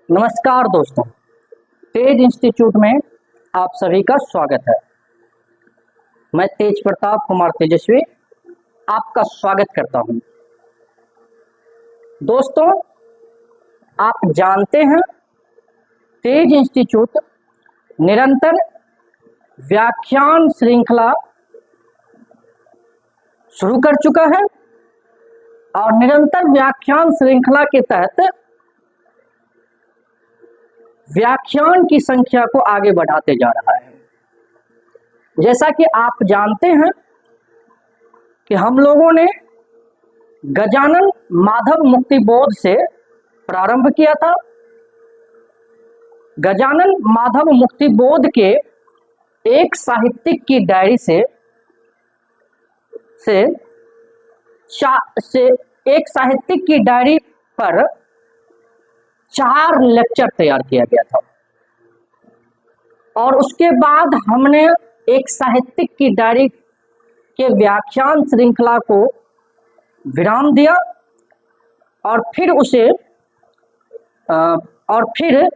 नमस्कार दोस्तों, तेज इंस्टीट्यूट में आप सभी का स्वागत है। मैं तेज प्रताप कुमार तेजस्वी आपका स्वागत करता हूं। दोस्तों, आप जानते हैं तेज इंस्टीट्यूट निरंतर व्याख्यान श्रृंखला शुरू कर चुका है और निरंतर व्याख्यान श्रृंखला के तहत व्याख्यान की संख्या को आगे बढ़ाते जा रहा है। जैसा कि आप जानते हैं कि हम लोगों ने गजानन माधव मुक्ति बोध से प्रारंभ किया था। गजानन माधव मुक्ति बोध के एक साहित्यिक की डायरी से एक साहित्यिक की डायरी पर 4 लेक्चर तैयार किया गया था और उसके बाद हमने एक साहित्यिक की डायरी के व्याख्यान श्रृंखला को विराम दिया और फिर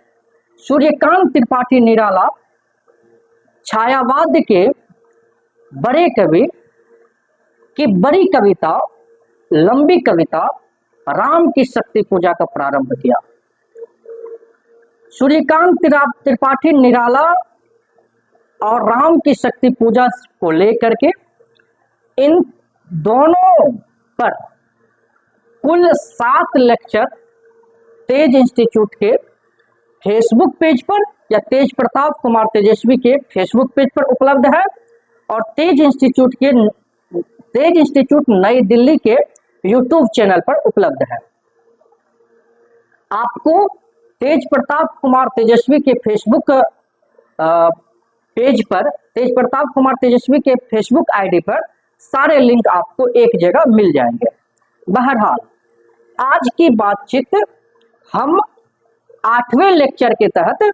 सूर्यकांत त्रिपाठी निराला छायावाद के बड़े कवि की बड़ी कविता, लंबी कविता राम की शक्ति पूजा का प्रारंभ किया। सूर्यकांत त्रिपाठी निराला और राम की शक्ति पूजा को लेकर के इन दोनों पर कुल 7 लेक्चर तेज इंस्टीट्यूट के फेसबुक पेज पर या तेज प्रताप कुमार तेजस्वी के फेसबुक पेज पर उपलब्ध है और तेज इंस्टीट्यूट नई दिल्ली के यूट्यूब चैनल पर उपलब्ध है। आपको तेज प्रताप कुमार तेजस्वी के फेसबुक पेज पर, तेज प्रताप कुमार तेजस्वी के फेसबुक आईडी पर सारे लिंक आपको एक जगह मिल जाएंगे। बहरहाल, आज की बातचीत हम 8वें लेक्चर के तहत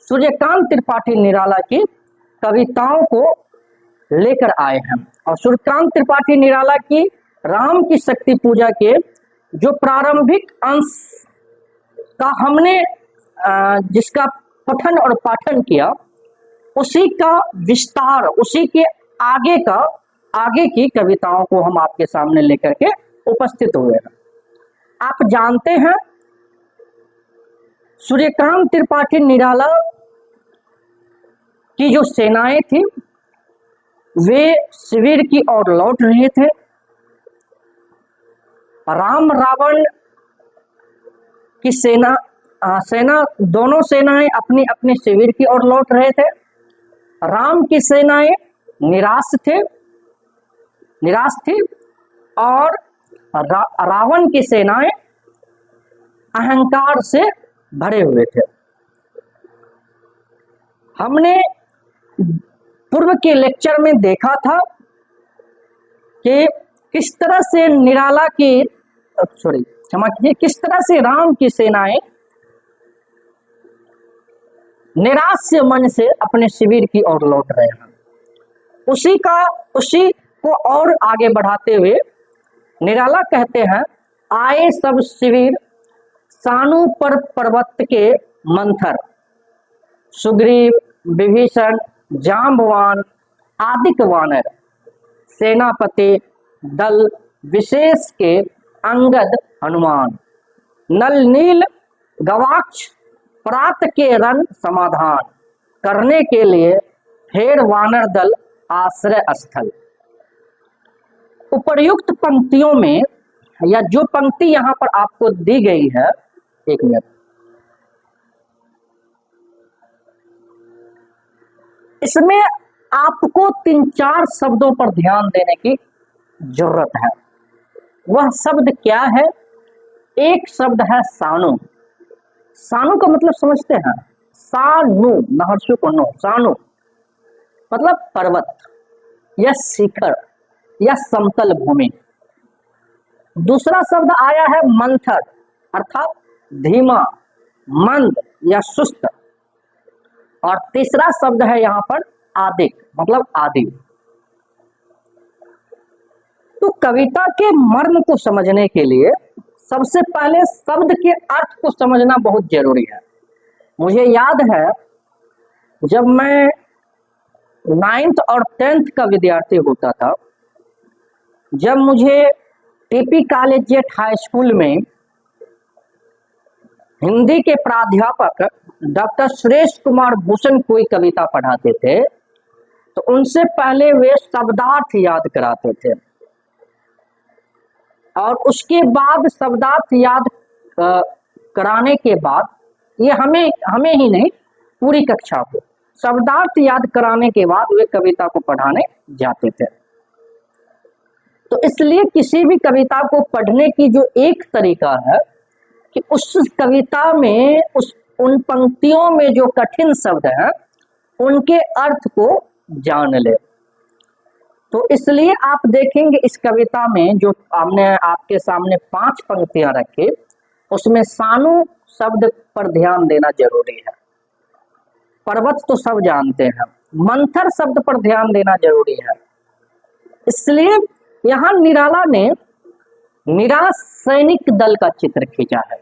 सूर्यकांत त्रिपाठी निराला की कविताओं को लेकर आए हैं और सूर्यकांत त्रिपाठी निराला की राम की शक्ति पूजा के जो प्रारंभिक अंश का हमने जिसका पठन और पाठन किया, उसी का विस्तार, उसी के आगे की कविताओं को हम आपके सामने लेकर के उपस्थित हुए हैं। आप जानते हैं सूर्यकांत त्रिपाठी निराला की जो सेनाएं थी वे शिविर की ओर लौट रहे थे। राम रावण की सेना दोनों सेनाएं अपनी अपनी शिविर की ओर लौट रहे थे। राम की सेनाएं निराश थी और रावण की सेनाएं अहंकार से भरे हुए थे। हमने पूर्व के लेक्चर में देखा था कि किस तरह से किस तरह से राम की सेनाएं निराश मन से अपने शिविर की ओर लौट रहे हैं। उसी को और आगे बढ़ाते हुए निराला कहते हैं, आए सब शिविर सानु पर पर्वत के मंथर, सुग्रीव विभीषण जाम्बवान आदिक वानर, सेनापति दल विशेष के अंगद हनुमान, नल नील गवाक्ष प्रात के रण समाधान, करने के लिए फेर वानर दल आश्रय स्थल। उपर्युक्त पंक्तियों में या जो पंक्ति यहां पर आपको दी गई है, एक मिनट, इसमें आपको 3-4 शब्दों पर ध्यान देने की जरूरत है। वह शब्द क्या है? एक शब्द है सानु। सानु का मतलब समझते हैं? सानु, महर्षि को नो, सानु मतलब पर्वत या शिखर या समतल भूमि। दूसरा शब्द आया है मंथर, अर्थात धीमा, मंद या सुस्त। और तीसरा शब्द है यहाँ पर आदिक, मतलब आदि। तो कविता के मर्म को समझने के लिए सबसे पहले शब्द के अर्थ को समझना बहुत जरूरी है। मुझे याद है जब मैं 9th और 10th का विद्यार्थी होता था, जब मुझे टीपी कॉलेजिएट हाई स्कूल में हिंदी के प्राध्यापक डॉक्टर सुरेश कुमार भूषण कोई कविता पढ़ाते थे, तो उनसे पहले वे शब्दार्थ याद कराते थे और उसके बाद शब्दार्थ याद कराने के बाद, ये हमें ही नहीं पूरी कक्षा को शब्दार्थ याद कराने के बाद वे कविता को पढ़ाने जाते थे। तो इसलिए किसी भी कविता को पढ़ने की जो एक तरीका है कि उस कविता में उन पंक्तियों में जो कठिन शब्द हैं उनके अर्थ को जान ले। तो इसलिए आप देखेंगे इस कविता में जो हमने आपके सामने 5 पंक्तियां रखी, उसमें सानू शब्द पर ध्यान देना जरूरी है। पर्वत तो सब जानते हैं, मंथर शब्द पर ध्यान देना जरूरी है। इसलिए यहाँ निराला ने निराश सैनिक दल का चित्र खींचा है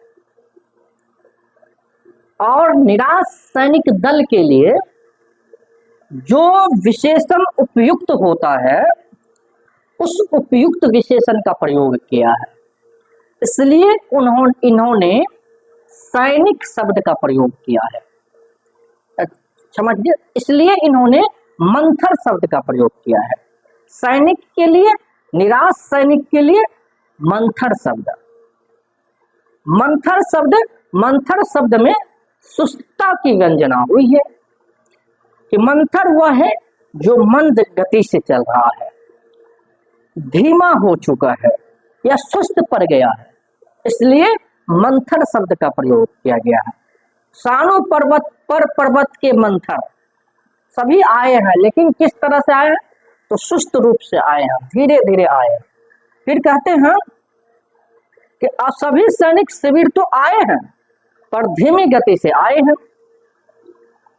और निराश सैनिक दल के लिए जो विशेषण उपयुक्त होता है उस उपयुक्त विशेषण का प्रयोग किया है। इसलिए इन्होंने सैनिक शब्द का प्रयोग किया है, समझिए। इसलिए इन्होंने मंथर शब्द का प्रयोग किया है। सैनिक के लिए, निराश सैनिक के लिए मंथर शब्द। मंथर शब्द में सुस्तता की व्यंजना हुई है कि मंथर वह है जो मंद गति से चल रहा है, धीमा हो चुका है या सुस्त पड़ गया है, इसलिए मंथर शब्द का प्रयोग किया गया है। सानू पर्वत पर पर्वत के मंथर सभी आए हैं, लेकिन किस तरह से आए हैं? तो सुस्त रूप से आए हैं, धीरे धीरे आए हैं। फिर कहते हैं कि सभी सैनिक शिविर तो आए हैं पर धीमी गति से आए हैं,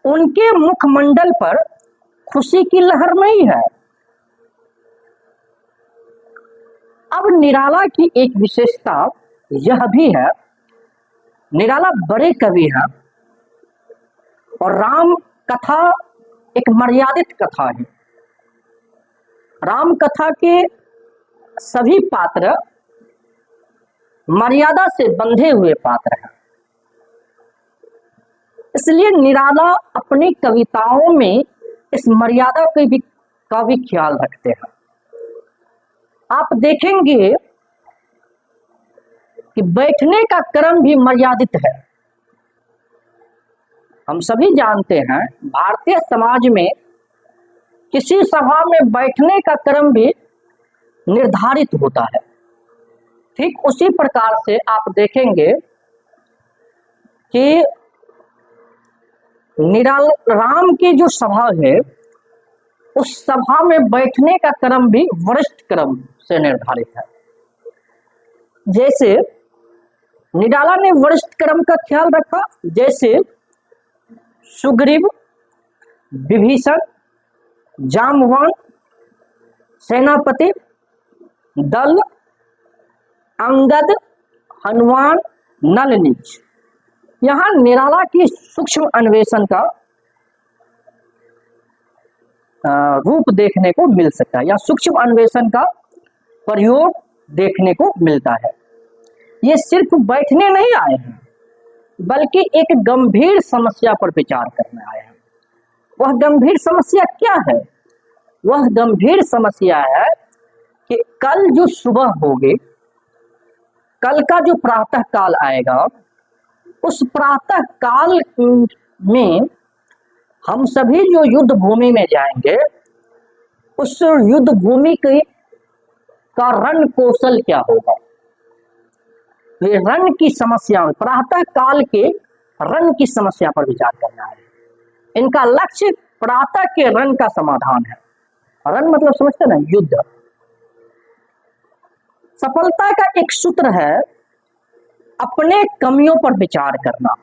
उनके मुखमंडल पर खुशी की लहर नहीं है। अब निराला की एक विशेषता यह भी है, निराला बड़े कवि हैं और राम कथा एक मर्यादित कथा है। राम कथा के सभी पात्र मर्यादा से बंधे हुए पात्र हैं, इसलिए निराला अपनी कविताओं में इस मर्यादा का भी ख्याल रखते हैं। आप देखेंगे कि बैठने का क्रम भी मर्यादित है। हम सभी जानते हैं भारतीय समाज में किसी सभा में बैठने का क्रम भी निर्धारित होता है। ठीक उसी प्रकार से आप देखेंगे कि राम की जो सभा है उस सभा में बैठने का क्रम भी वरिष्ठ क्रम से निर्धारित है। जैसे निराला ने वरिष्ठ क्रम का ख्याल रखा, जैसे सुग्रीव, विभीषण, जाम्बवान, सेनापति, दल, अंगद, हनुमान, नल, नीच। यहाँ निराला की सूक्ष्म अन्वेषण का रूप देखने को मिल सकता है या सूक्ष्म अन्वेषण का प्रयोग देखने को मिलता है। ये सिर्फ बैठने नहीं आए हैं बल्कि एक गंभीर समस्या पर विचार करने आए हैं। वह गंभीर समस्या क्या है? वह गंभीर समस्या है कि कल जो सुबह होगी, कल का जो प्रातः काल आएगा, उस प्रातः काल में हम सभी जो युद्ध भूमि में जाएंगे, उस युद्ध भूमि का रण कौशल क्या होगा? ये रण की समस्या, प्रातः काल के रण की समस्या पर विचार करना है। इनका लक्ष्य प्रातः के रण का समाधान है। रण मतलब समझते ना, युद्ध। सफलता का एक सूत्र है अपने कमियों पर विचार करना।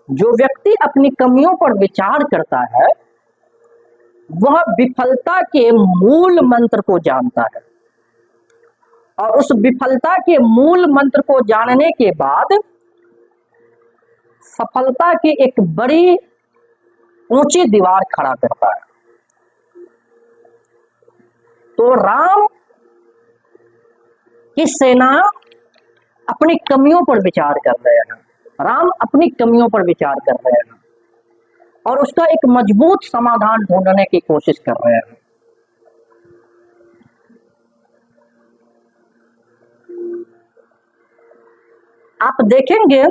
जो व्यक्ति अपनी कमियों पर विचार करता है वह विफलता के मूल मंत्र को जानता है, और उस विफलता के मूल मंत्र को जानने के बाद सफलता की एक बड़ी ऊंची दीवार खड़ा करता है। तो राम की सेना अपनी कमियों पर विचार कर रहे हैं, राम अपनी कमियों पर विचार कर रहे हैं और उसका एक मजबूत समाधान ढूंढने की कोशिश कर रहे हैं। आप देखेंगे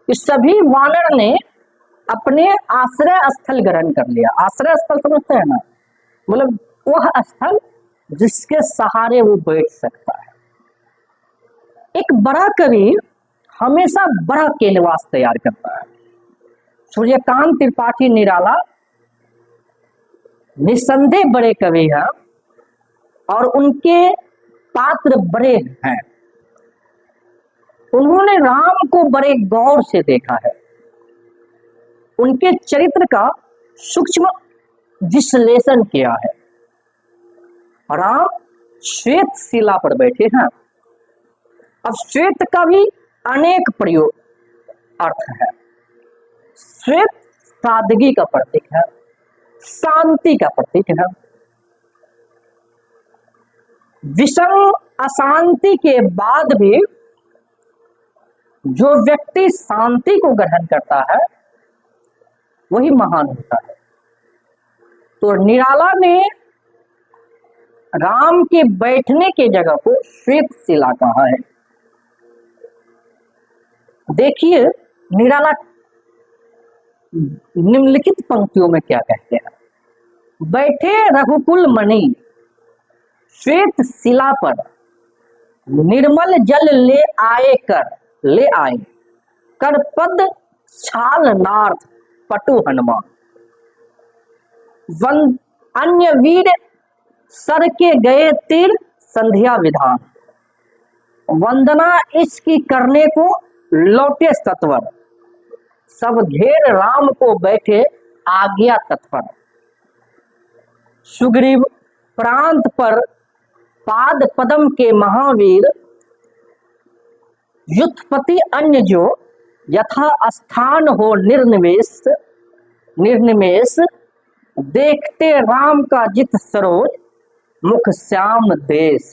कि सभी वानर ने अपने आश्रय स्थल ग्रहण कर लिया। आश्रय स्थल समझते हैं ना, मतलब वह स्थल जिसके सहारे वो बैठ सकता है। एक बड़ा कवि हमेशा बड़ा कैनवास तैयार करता है। सूर्यकांत त्रिपाठी निराला निसंदेह बड़े कवि हैं और उनके पात्र बड़े हैं। उन्होंने राम को बड़े गौर से देखा है, उनके चरित्र का सूक्ष्म विश्लेषण किया है। राम श्वेत शिला पर बैठे हैं। अब श्वेत का भी अनेक प्रयोग अर्थ है। श्वेत सादगी का प्रतीक है, शांति का प्रतीक है। विषम अशांति के बाद भी जो व्यक्ति शांति को ग्रहण करता है वही महान होता है। तो निराला ने राम के बैठने के जगह को श्वेत शिला कहा है। देखिए निराला निम्नलिखित पंक्तियों में क्या कहते हैं। बैठे रघुकुल मणि श्वेत शिला पर, निर्मल जल ले आए कर पद छाल नार्थ पटु हनुमान। अन्य वीर सर के गए तीर संध्या विधान, वंदना इसकी करने को लौटे सत्वर, सब घेर राम को बैठे आज्ञा तत्पर। सुग्रीव प्रांत पर पाद पदम के महावीर, युद्धपति अन्य जो यथा स्थान हो निर्निमेष, देखते राम का जित सरोज मुख श्याम देश।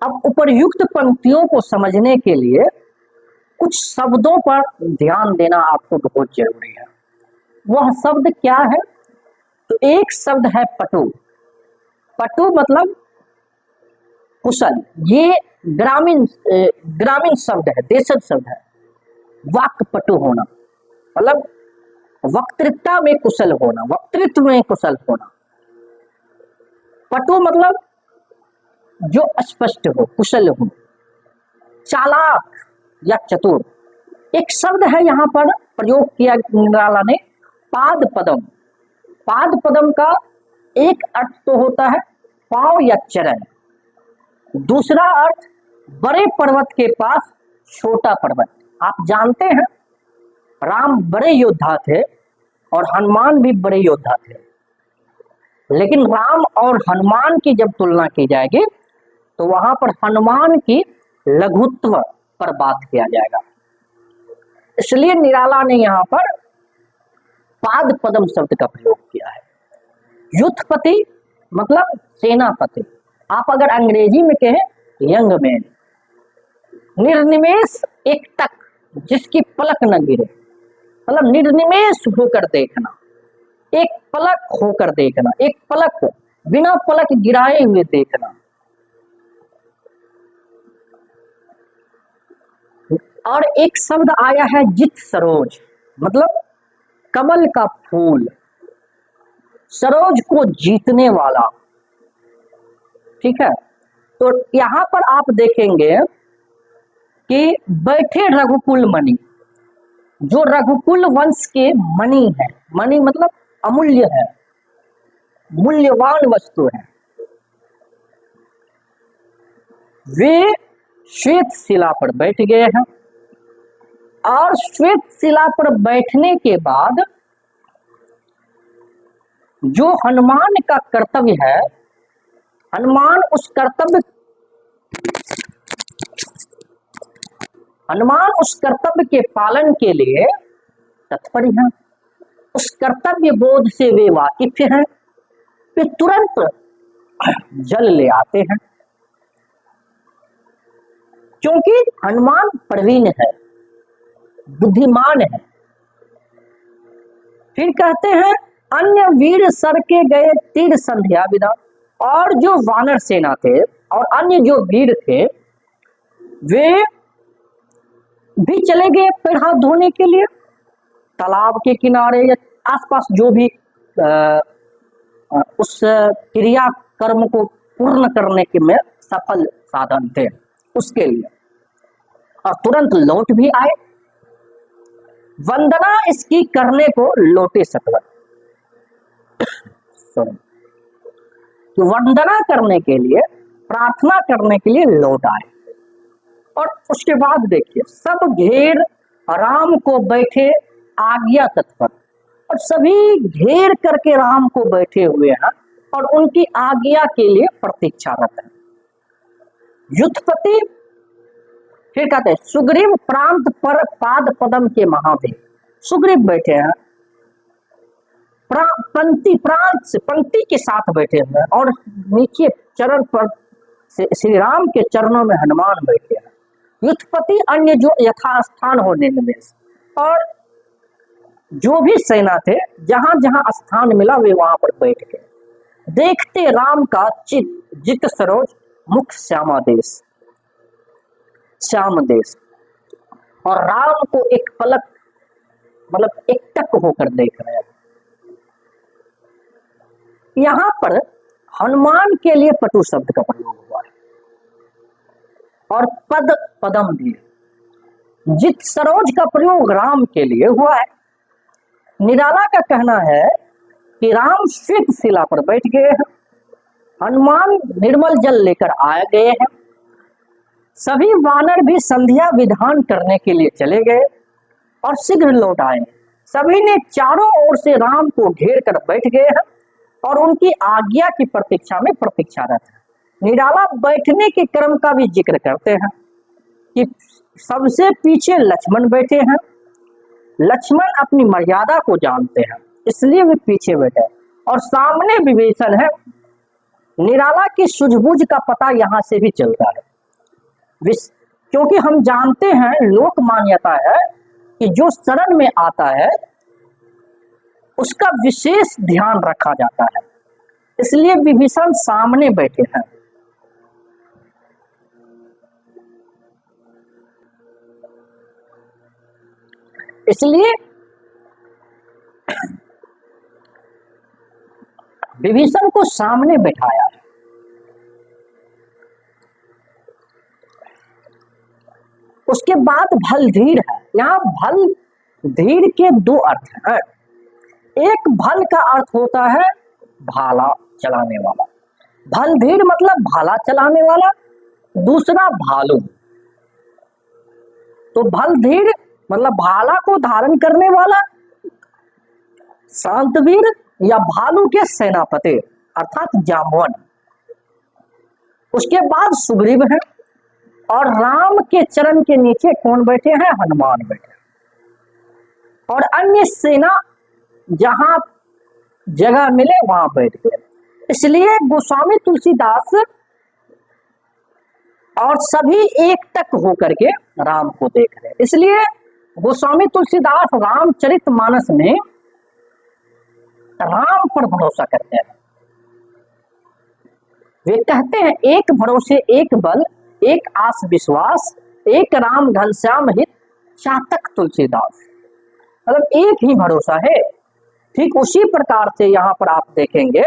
अब उपर्युक्त पंक्तियों को समझने के लिए कुछ शब्दों पर ध्यान देना आपको बहुत जरूरी है। वह शब्द क्या है? तो एक शब्द है पटु। पटु मतलब कुशल। ये ग्रामीण शब्द है, देशज शब्द है। वाक् पटु होना मतलब वक्तृता में कुशल होना, वक्तृत्व में कुशल होना। पटु मतलब जो स्पष्ट हो, कुशल हो, चालाक या चतुर। एक शब्द है यहाँ पर प्रयोग किया निराला ने, पाद पदम। पाद पदम का एक अर्थ तो होता है पांव या चरण, दूसरा अर्थ बड़े पर्वत के पास छोटा पर्वत। आप जानते हैं राम बड़े योद्धा थे और हनुमान भी बड़े योद्धा थे, लेकिन राम और हनुमान की जब तुलना की जाएगी तो वहां पर हनुमान की लघुत्व पर बात किया जाएगा। इसलिए निराला ने यहाँ पर पाद पदम शब्द का प्रयोग किया है। युद्धपति मतलब सेनापति। आप अगर अंग्रेजी में कहें यंग मैन। निर्निमेष एक टक, जिसकी पलक न गिरे, मतलब निर्निमेष होकर देखना, एक पलक होकर देखना, एक पलक हो, बिना पलक गिराए हुए देखना। और एक शब्द आया है जित सरोज, मतलब कमल का फूल, सरोज को जीतने वाला। ठीक है, तो यहां पर आप देखेंगे कि बैठे रघुकुल मणि, जो रघुकुल वंश के मणि है, मणि मतलब अमूल्य है, मूल्यवान वस्तु है, वे श्वेत शिला पर बैठ गए हैं। और श्वेत शिला पर बैठने के बाद जो हनुमान का कर्तव्य है, हनुमान उस कर्तव्य हनुमान उस कर्तव्य के पालन के लिए तत्पर हैं, उस कर्तव्य बोध से वे वाकिफ हैं, वे तुरंत जल ले आते हैं, क्योंकि हनुमान प्रवीण है, बुद्धिमान है। फिर कहते हैं अन्य वीर सर के गए तीर संध्या विदा, और जो वानर सेना थे और अन्य जो वीर थे वे भी चले गए पैर हाथ धोने के लिए तालाब के किनारे या आसपास जो भी उस क्रिया कर्म को पूर्ण करने के में सफल साधन थे उसके लिए, और तुरंत लौट भी आए। वंदना इसकी करने को लौटे सतवर, तो वंदना करने के लिए, प्रार्थना करने के लिए लौट आए। और उसके बाद देखिए सब घेर राम को बैठे आज्ञा तत्पर, और सभी घेर करके राम को बैठे हुए हैं और उनकी आज्ञा के लिए प्रतीक्षारत है। युद्धपति फिर कहते हैं सुग्रीव प्रांत पर पाद पदम के महावीर, सुग्रीव बैठे हैं पंक्ति प्रांत से पंक्ति के साथ बैठे हुए हैं, और नीचे चरण पर श्री राम के चरणों में हनुमान बैठे हैं। युद्धपति अन्य जो यथास्थान होने में, और जो भी सेना थे जहां जहां स्थान मिला वे वहां पर बैठ गए। देखते राम का चित जित सरोज मुख श्यामा देश, श्याम देश, और राम को एक पलक मतलब एकटक होकर देख रहे हैं। यहां पर हनुमान के लिए पटु शब्द का प्रयोग हुआ है, और पद पदम भी, जित सरोज का प्रयोग राम के लिए हुआ है। निराला का कहना है कि राम श्वेत शिला पर बैठ गए हैं, हनुमान निर्मल जल लेकर आ गए हैं, सभी वानर भी संध्या विधान करने के लिए चले गए और शीघ्र लौट आए। सभी ने चारों ओर से राम को घेर कर बैठ गए हैं और उनकी आज्ञा की प्रतीक्षा में प्रतीक्षारत है। निराला बैठने के क्रम का भी जिक्र करते हैं कि सबसे पीछे लक्ष्मण बैठे हैं, लक्ष्मण अपनी मर्यादा को जानते हैं इसलिए वे पीछे बैठे, और सामने विभीषण है। निराला की सूझबूझ का पता यहाँ से भी चलता है, क्योंकि हम जानते हैं, लोक मान्यता है कि जो शरण में आता है उसका विशेष ध्यान रखा जाता है, इसलिए विभीषण सामने बैठे हैं। इसलिए विभीषण को सामने बैठाया है। उसके बाद भलधीर है। यहाँ भल धीर के दो अर्थ हैं। एक भल का अर्थ होता है भाला चलाने वाला, भलधीर मतलब भाला चलाने वाला, दूसरा भालू। तो भलधीर मतलब भाला को धारण करने वाला, शांतवीर या भालू के सेनापति अर्थात जामवन। उसके बाद सुग्रीव है, और राम के चरण के नीचे कौन बैठे हैं? हनुमान बैठे, और अन्य सेना जहां जगह मिले वहां बैठ गए। इसलिए गोस्वामी तुलसीदास और सभी एक तक होकर के राम को देख रहे हैं। इसलिए गोस्वामी तुलसीदास रामचरितमानस में राम पर भरोसा करते हैं। वे कहते हैं एक भरोसे एक बल, एक आस विश्वास, एक राम घनश्याम हित चातक तुलसीदास। मतलब एक ही भरोसा है। ठीक उसी प्रकार से यहाँ पर आप देखेंगे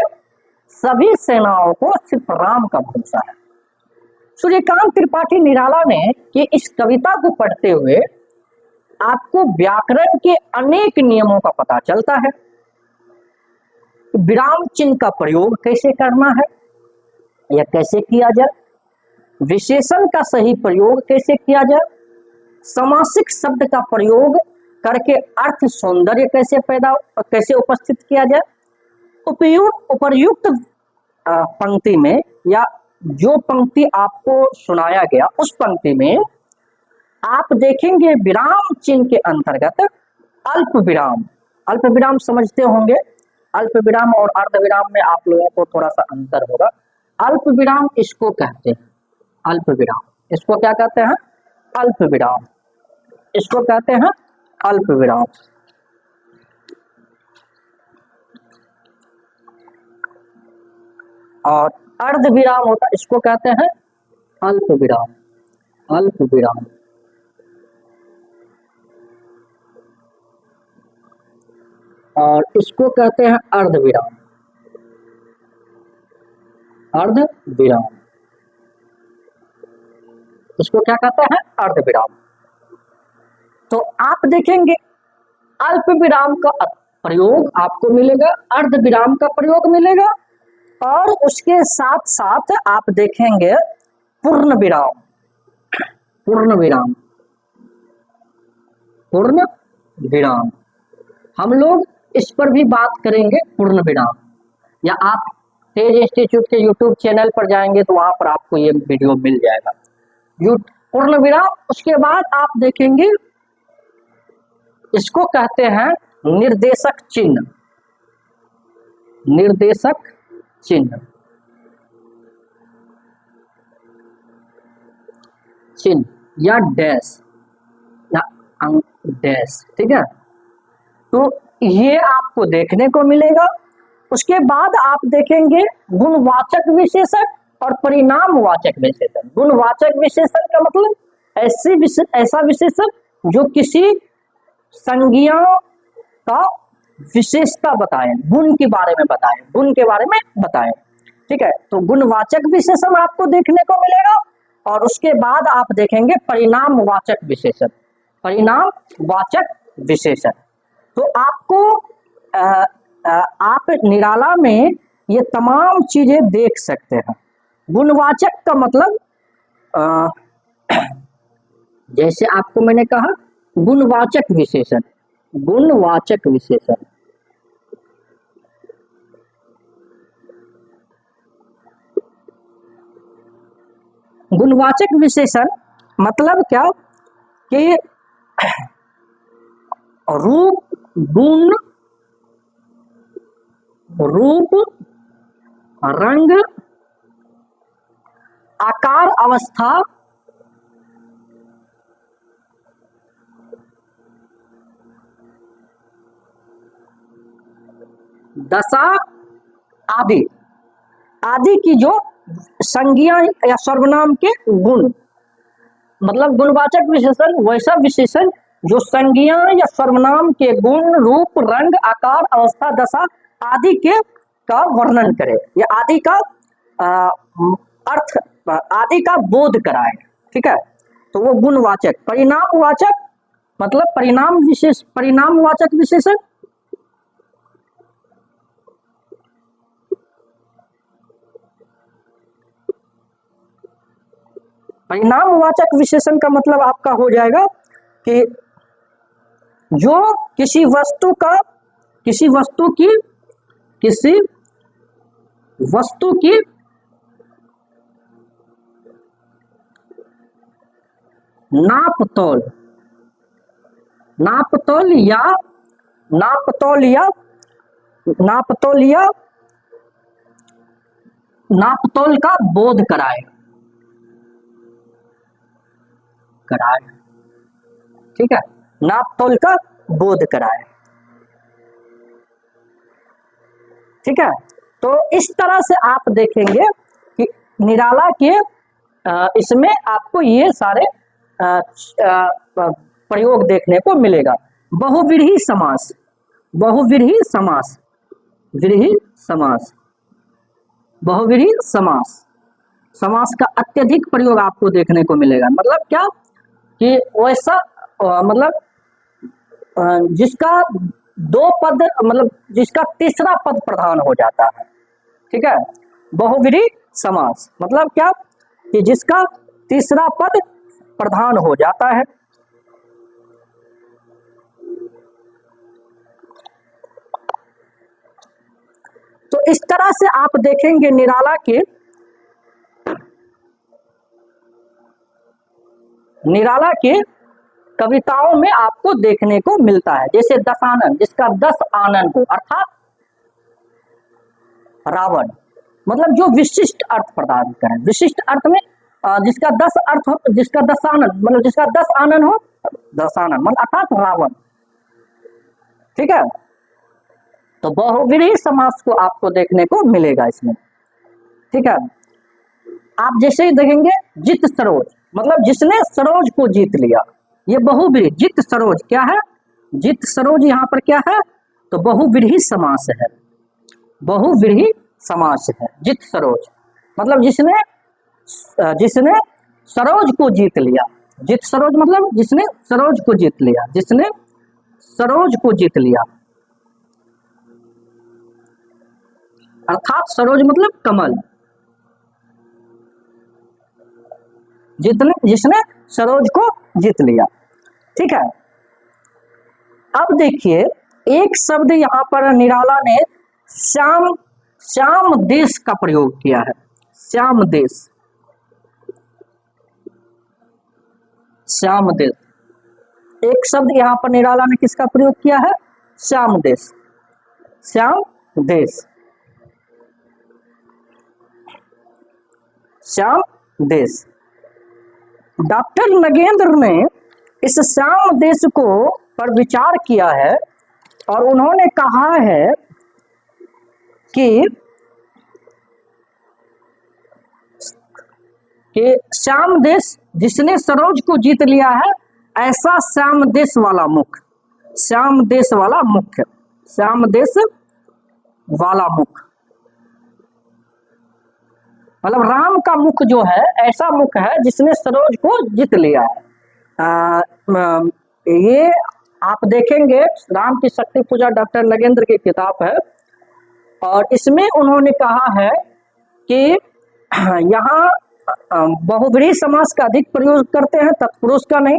सभी सेनाओं को सिर्फ राम का भरोसा है। सूर्यकांत त्रिपाठी निराला ने कि इस कविता को पढ़ते हुए आपको व्याकरण के अनेक नियमों का पता चलता है। विराम चिन्ह का प्रयोग कैसे करना है या कैसे किया जाए, विशेषण का सही प्रयोग कैसे किया जाए, समासिक शब्द का प्रयोग करके अर्थ सौंदर्य कैसे पैदा कैसे उपस्थित किया जाए, उपर्युक्त पंक्ति में या जो पंक्ति आपको सुनाया गया उस पंक्ति में आप देखेंगे विराम चिन्ह के अंतर्गत अल्प विराम, अल्प विराम समझते होंगे, अल्प विराम और अर्ध विराम में आप लोगों को थोड़ा सा अंतर होगा। अल्प विराम इसको कहते हैं, अल्प विराम इसको क्या कहते हैं, अल्प विराम, इसको कहते हैं अल्प विराम। और अर्ध विराम होता है, इसको कहते हैं अल्प विराम, अल्प विराम। और इसको कहते हैं अर्ध विराम, अर्ध विराम, इसको क्या कहते हैं, अर्ध विराम। तो आप देखेंगे अल्प विराम का प्रयोग आपको मिलेगा, अर्ध विराम का प्रयोग मिलेगा, और उसके साथ साथ आप देखेंगे पूर्ण विराम, पूर्ण विराम, पूर्ण विराम। हम लोग इस पर भी बात करेंगे, पूर्ण विराम, या आप तेज इंस्टीट्यूट के यूट्यूब चैनल पर जाएंगे तो वहां पर आपको ये वीडियो मिल जाएगा, पूर्ण विराम। उसके बाद आप देखेंगे इसको कहते हैं निर्देशक चिन्ह, निर्देशक चिन्ह, चिन्ह या डैश या डैश, ठीक है। तो ये आपको देखने को मिलेगा। उसके बाद आप देखेंगे गुणवाचक विशेषण और परिणामवाचक विशेषण। गुणवाचक विशेषण का मतलब ऐसा विशेषण जो किसी संज्ञा का विशेषता बताएं, गुण के बारे में बताएं, गुण के बारे में बताएं, ठीक है। तो गुणवाचक विशेषण आपको देखने को मिलेगा। और उसके बाद आप देखेंगे परिणामवाचक विशेषण, परिणामवाचक विशेषण। तो आपको आप निराला में ये तमाम चीजें देख सकते हैं। गुणवाचक का मतलब जैसे आपको मैंने कहा गुणवाचक विशेषण, गुणवाचक विशेषण, गुणवाचक विशेषण मतलब क्या कि रूप, गुण, रूप, रंग, आकार, अवस्था, दशा आदि, आदि की जो संज्ञा या सर्वनाम के गुण, मतलब गुणवाचक विशेषण वैसा विशेषण जो संज्ञा या सर्वनाम के गुण, रूप, रंग, आकार, अवस्था, दशा आदि के का वर्णन करे या आदि का अर्थ, आदि का बोध कराए, ठीक है। तो वो गुणवाचक। परिणामवाचक मतलब परिणामवाचक विशेषण परिणामवाचक विशेषण का मतलब आपका हो जाएगा कि जो किसी वस्तु की नापतोल का बोध कराए, ठीक है, नापतोल का बोध कराए, ठीक है। तो इस तरह से आप देखेंगे कि निराला के इसमें आपको ये सारे प्रयोग देखने को मिलेगा। बहुव्रीहि समास, बहुव्रीहि समास, व्रीहि समास, बहुव्रीहि समास, समास का अत्यधिक प्रयोग आपको देखने को मिलेगा। मतलब क्या कि वैसा मतलब जिसका दो पद, मतलब जिसका तीसरा पद प्रधान हो जाता है, ठीक है। बहुव्रीहि समास मतलब क्या कि जिसका तीसरा पद प्रधान हो जाता है। तो इस तरह से आप देखेंगे निराला के निराला के कविताओं में आपको देखने को मिलता है। जैसे दशानन, जिसका 10 आनन को, अर्थात रावण, मतलब जो विशिष्ट अर्थ प्रदान करें। विशिष्ट अर्थ में जिसका 10 अर्थ हो, जिसका दशानन मतलब जिसका 10 आनन हो, दशानन मतलब अर्थात रावण। ठीक है, तो बहुव्रीहि समास को आपको देखने को मिलेगा इसमें। ठीक है, आप जैसे ही देखेंगे जित सरोज, मतलब जिसने सरोज को जीत लिया, ये बहुव्रीहि। जित सरोज क्या है? जित सरोज यहाँ पर क्या है? तो बहुव्रीहि समास है, बहुव्रीहि समास है। जित सरोज मतलब जिसने सरोज को जीत लिया। जित सरोज मतलब जिसने सरोज को जीत लिया, जिसने सरोज को जीत लिया, अर्थात सरोज मतलब कमल। जिसने सरोज को जीत लिया। ठीक है, अब देखिए एक शब्द यहां पर निराला ने श्याम देश का प्रयोग किया है। श्याम देश, श्याम देश, एक शब्द यहां पर निराला ने किसका प्रयोग किया है? श्याम देश, श्याम देश, श्याम देश। डॉक्टर नगेंद्र ने इस श्याम देश को पर विचार किया है और उन्होंने कहा है कि श्याम देश जिसने सरोज को जीत लिया है, ऐसा श्याम देश वाला मुख, श्याम देश वाला मुख, श्याम देश वाला मुख, मतलब राम का मुख जो है ऐसा मुख है जिसने सरोज को जीत लिया है। ये आप देखेंगे राम की शक्ति पूजा डॉक्टर नगेंद्र की किताब है और इसमें उन्होंने कहा है कि यहाँ बहुव्रीहि समास का अधिक प्रयोग करते हैं, तत्पुरुष का नहीं।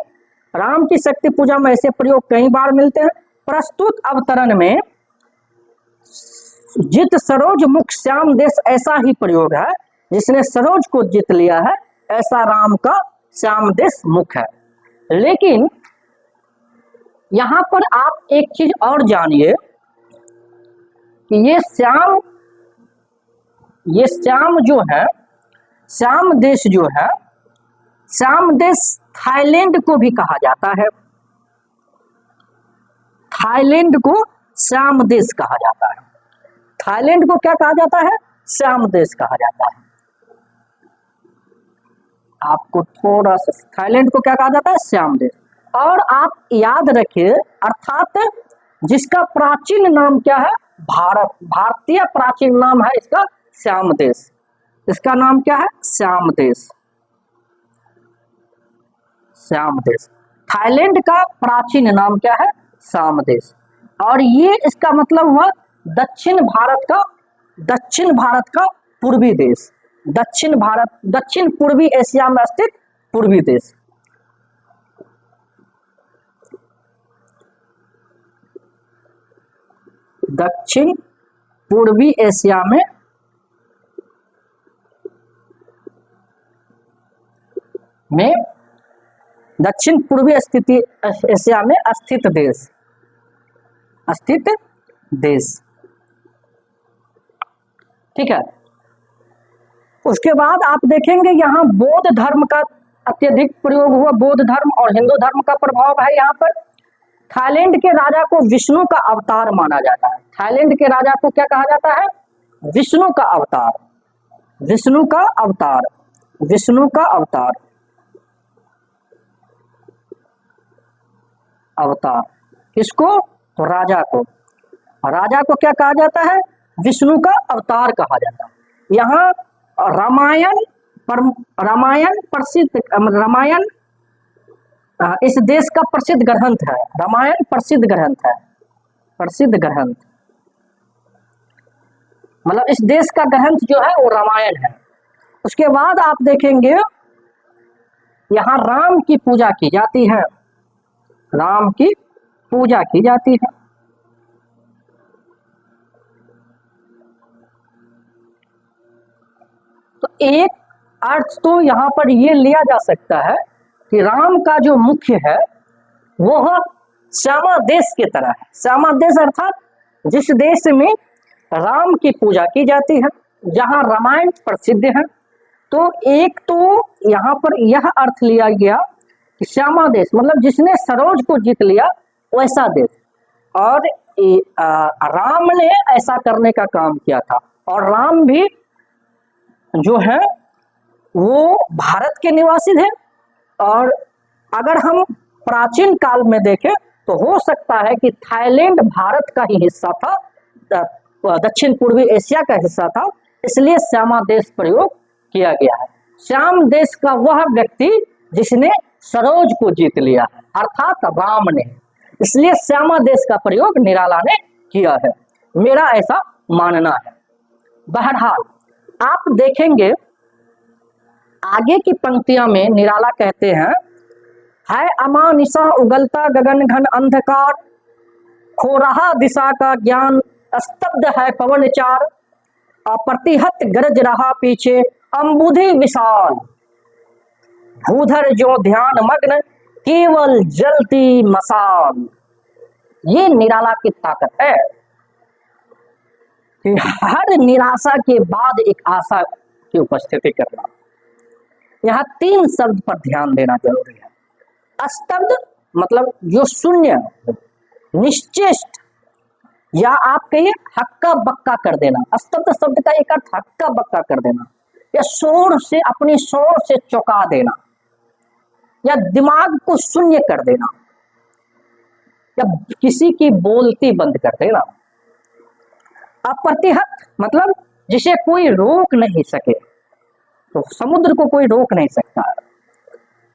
राम की शक्ति पूजा में ऐसे प्रयोग कई बार मिलते हैं। प्रस्तुत अवतरण में जित सरोज मुख श्याम देश ऐसा ही प्रयोग है, जिसने सरोज को जीत लिया है, ऐसा राम का श्याम देश मुख है। लेकिन यहां पर आप एक चीज और जानिए कि ये श्याम जो है, श्याम देश जो है, श्याम देश थाईलैंड को भी कहा जाता है। थाईलैंड को श्याम देश कहा जाता है। थाईलैंड को क्या कहा जाता है? श्याम देश कहा जाता है। आपको थोड़ा सा, थाईलैंड को क्या कहा जाता है? श्याम देश। और आप याद रखिए, अर्थात जिसका प्राचीन नाम क्या है? भारत। भारतीय प्राचीन नाम है इसका श्याम देश। इसका नाम क्या है? श्याम देश, श्याम देश। थाईलैंड का प्राचीन नाम क्या है? श्याम देश। और ये इसका मतलब हुआ दक्षिण भारत का पूर्वी देश, दक्षिण पूर्वी एशिया में स्थित पूर्वी देश। दक्षिण पूर्वी एशिया में दक्षिण पूर्वी स्थिति एशिया में स्थित देश। ठीक है, उसके बाद आप देखेंगे यहाँ बौद्ध धर्म का अत्यधिक प्रयोग हुआ। बौद्ध धर्म और हिंदू धर्म का प्रभाव है यहाँ पर। थाईलैंड के राजा को विष्णु का अवतार माना जाता है। थाईलैंड के राजा को क्या कहा जाता है? विष्णु का अवतार, विष्णु का अवतार, विष्णु का अवतार, अवतार। किसको? तो राजा को। राजा को क्या कहा जाता है? विष्णु का अवतार कहा जाता है। यहाँ रामायण प्रसिद्ध, रामायण इस देश का प्रसिद्ध ग्रंथ है। रामायण प्रसिद्ध ग्रंथ है, प्रसिद्ध ग्रंथ, मतलब इस देश का ग्रंथ जो है वो रामायण है। उसके बाद आप देखेंगे यहाँ राम की पूजा की जाती है, राम की पूजा की जाती है। तो एक अर्थ तो यहाँ पर ये लिया जा सकता है कि राम का जो मुख्य है वह श्यामा देश की तरह है। श्यामा देश अर्थात जिस देश में राम की पूजा की जाती है, जहाँ रामायण प्रसिद्ध है। तो एक तो यहाँ पर यह अर्थ लिया गया कि श्यामा देश मतलब जिसने सरोज को जीत लिया वैसा देश, और राम ने ऐसा करने का काम किया था। और राम भी जो है वो भारत के निवासी थे, और अगर हम प्राचीन काल में देखें तो हो सकता है कि थाईलैंड भारत का ही हिस्सा था, दक्षिण पूर्वी एशिया का हिस्सा था, इसलिए श्यामा देश प्रयोग किया गया है। श्याम देश का वह व्यक्ति जिसने सरोज को जीत लिया है, अर्थात राम ने, इसलिए श्यामा देश का प्रयोग निराला ने किया है, मेरा ऐसा मानना है। बहरहाल आप देखेंगे आगे की पंक्तियां में निराला कहते हैं, है अमानिशा उगलता गगन घन अंधकार, खो रहा दिशा का ज्ञान, स्तब्ध है पवन चार, अप्रतिहत गरज रहा पीछे अंबुधि विशाल, भूधर जो ध्यान मग्न केवल जलती मसाल। ये निराला की ताकत है कि हर निराशा के बाद एक आशा की उपस्थिति करना। यहाँ 3 शब्द पर ध्यान देना जरूरी है। स्तब्ध मतलब जो शून्य, निश्चेष्ट, या आप कहिए हक्का बक्का कर देना। स्तब्ध शब्द का एक अर्थ हक्का बक्का कर देना, या शोर से अपनी शोर से चौंका देना, या दिमाग को शून्य कर देना, या किसी की बोलती बंद कर देना। अप्रतिहत मतलब जिसे कोई रोक नहीं सके, तो समुद्र को कोई रोक नहीं सकता है।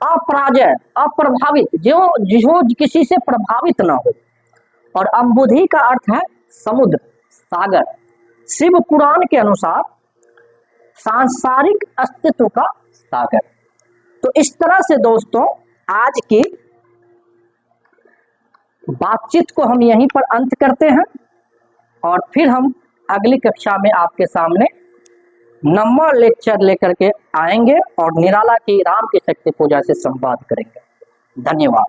अपराजय अप्रभावित, जो किसी से प्रभावित ना हो। और अंबुधि का अर्थ है समुद्र, सागर। शिव पुराण के अनुसार सांसारिक अस्तित्व का सागर। तो इस तरह से दोस्तों आज की बातचीत को हम यहीं पर अंत करते हैं, और फिर हम अगली कक्षा में आपके सामने नंबर लेक्चर लेकर के आएंगे और निराला की राम की शक्ति पूजा से संवाद करेंगे। धन्यवाद।